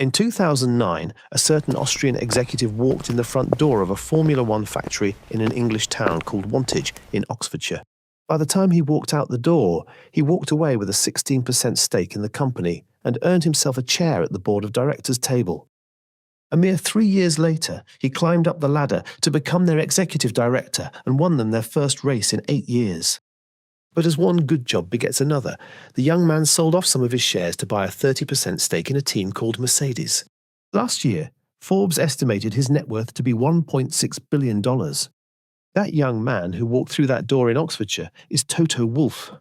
In 2009, a certain Austrian executive walked in the front door of a Formula One factory in an English town called Wantage in Oxfordshire. By the time he walked out the door, he walked away with a 16% stake in the company and earned himself a chair at the board of directors' table. A mere 3 years later, he climbed up the ladder to become their executive director and won them their first race in 8 years. But as one good job begets another, the young man sold off some of his shares to buy a 30% stake in a team called Mercedes. Last year, Forbes estimated his net worth to be $1.6 billion. That young man who walked through that door in Oxfordshire is Toto Wolff,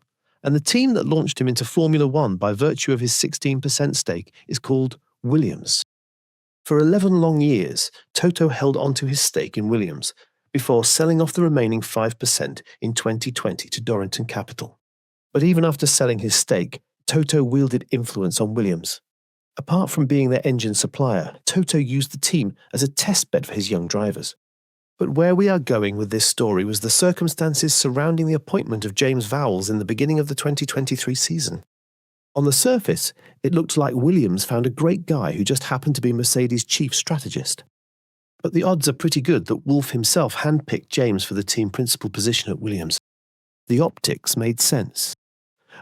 and the team that launched him into Formula One by virtue of his 16% stake is called Williams. For 11 long years, Toto held onto his stake in Williams, before selling off the remaining 5% in 2020 to Dorrington Capital. But even after selling his stake, Toto wielded influence on Williams. Apart from being their engine supplier, Toto used the team as a test bed for his young drivers. But where we are going with this story was the circumstances surrounding the appointment of James Vowles in the beginning of the 2023 season. On the surface, it looked like Williams found a great guy who just happened to be Mercedes' chief strategist. But the odds are pretty good that Wolff himself handpicked James for the team principal position at Williams. The optics made sense.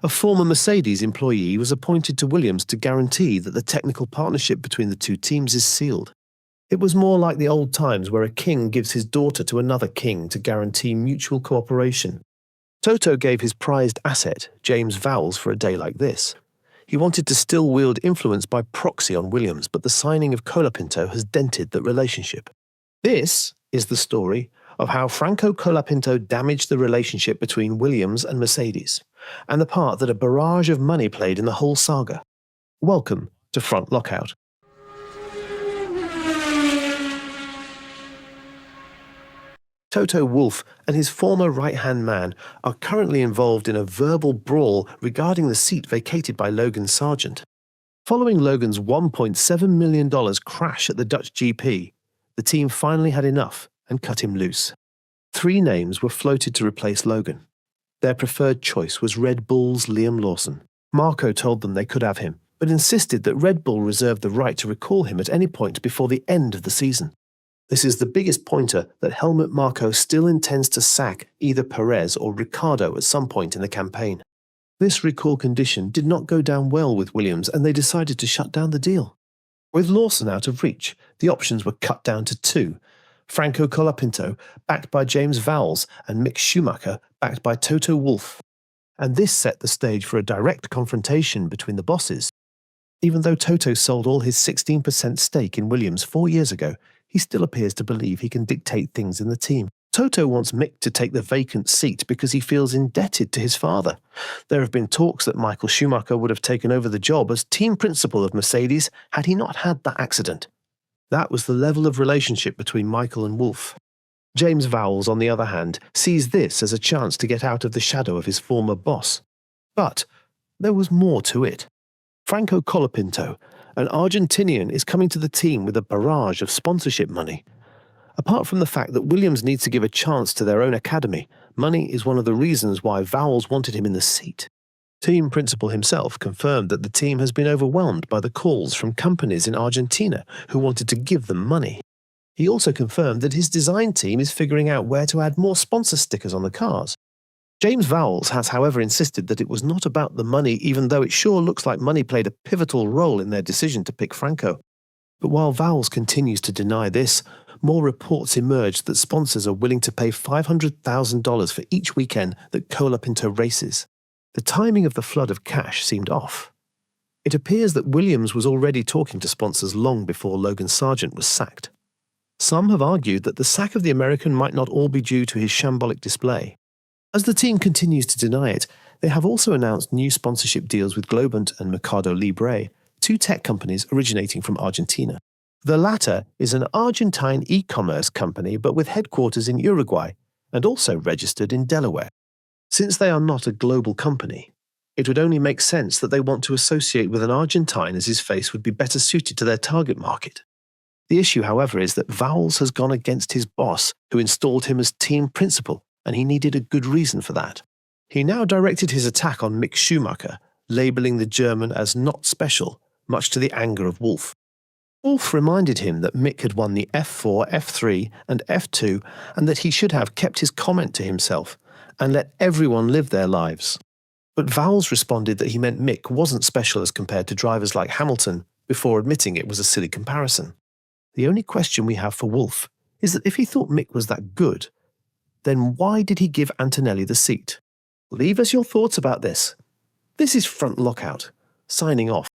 A former Mercedes employee was appointed to Williams to guarantee that the technical partnership between the two teams is sealed. It was more like the old times where a king gives his daughter to another king to guarantee mutual cooperation. Toto gave his prized asset, James Vowles, for a day like this. He wanted to still wield influence by proxy on Williams, but the signing of Colapinto has dented that relationship. This is the story of how Franco Colapinto damaged the relationship between Williams and Mercedes, and the part that a barrage of money played in the whole saga. Welcome to Front Lockout. Toto Wolff and his former right-hand man are currently involved in a verbal brawl regarding the seat vacated by Logan Sargeant. Following Logan's $1.7 million crash at the Dutch GP, the team finally had enough and cut him loose. 3 names were floated to replace Logan. Their preferred choice was Red Bull's Liam Lawson. Marco told them they could have him, but insisted that Red Bull reserved the right to recall him at any point before the end of the season. This is the biggest pointer that Helmut Marko still intends to sack either Perez or Ricciardo at some point in the campaign. This recall condition did not go down well with Williams, and they decided to shut down the deal. With Lawson out of reach, the options were cut down to 2. Franco Colapinto, backed by James Vowles, and Mick Schumacher, backed by Toto Wolff. And this set the stage for a direct confrontation between the bosses. Even though Toto sold all his 16% stake in Williams 4 years ago, he still appears to believe he can dictate things in the team. Toto wants Mick to take the vacant seat because he feels indebted to his father. There have been talks that Michael Schumacher would have taken over the job as team principal of Mercedes had he not had that accident. That was the level of relationship between Michael and Wolff. James Vowles, on the other hand, sees this as a chance to get out of the shadow of his former boss. But there was more to it. Franco Colapinto, an Argentinian, is coming to the team with a barrage of sponsorship money. Apart from the fact that Williams needs to give a chance to their own academy, money is one of the reasons why Vowles wanted him in the seat. Team principal himself confirmed that the team has been overwhelmed by the calls from companies in Argentina who wanted to give them money. He also confirmed that his design team is figuring out where to add more sponsor stickers on the cars. James Vowles has, however, insisted that it was not about the money, even though it sure looks like money played a pivotal role in their decision to pick Franco. But while Vowles continues to deny this, more reports emerged that sponsors are willing to pay $500,000 for each weekend that Colapinto races. The timing of the flood of cash seemed off. It appears that Williams was already talking to sponsors long before Logan Sargeant was sacked. Some have argued that the sack of the American might not all be due to his shambolic display. As the team continues to deny it, they have also announced new sponsorship deals with Globant and Mercado Libre, 2 tech companies originating from Argentina. The latter is an Argentine e-commerce company but with headquarters in Uruguay and also registered in Delaware. Since they are not a global company, it would only make sense that they want to associate with an Argentine, as his face would be better suited to their target market. The issue, however, is that Vowles has gone against his boss, who installed him as team principal, and he needed a good reason for that. He now directed his attack on Mick Schumacher, labelling the German as not special, much to the anger of Wolff. Wolff reminded him that Mick had won the F4, F3 and F2 and that he should have kept his comment to himself and let everyone live their lives. But Vowles responded that he meant Mick wasn't special as compared to drivers like Hamilton, before admitting it was a silly comparison. The only question we have for Wolff is that if he thought Mick was that good, then why did he give Antonelli the seat? Leave us your thoughts about this. This is Front Lockout, signing off.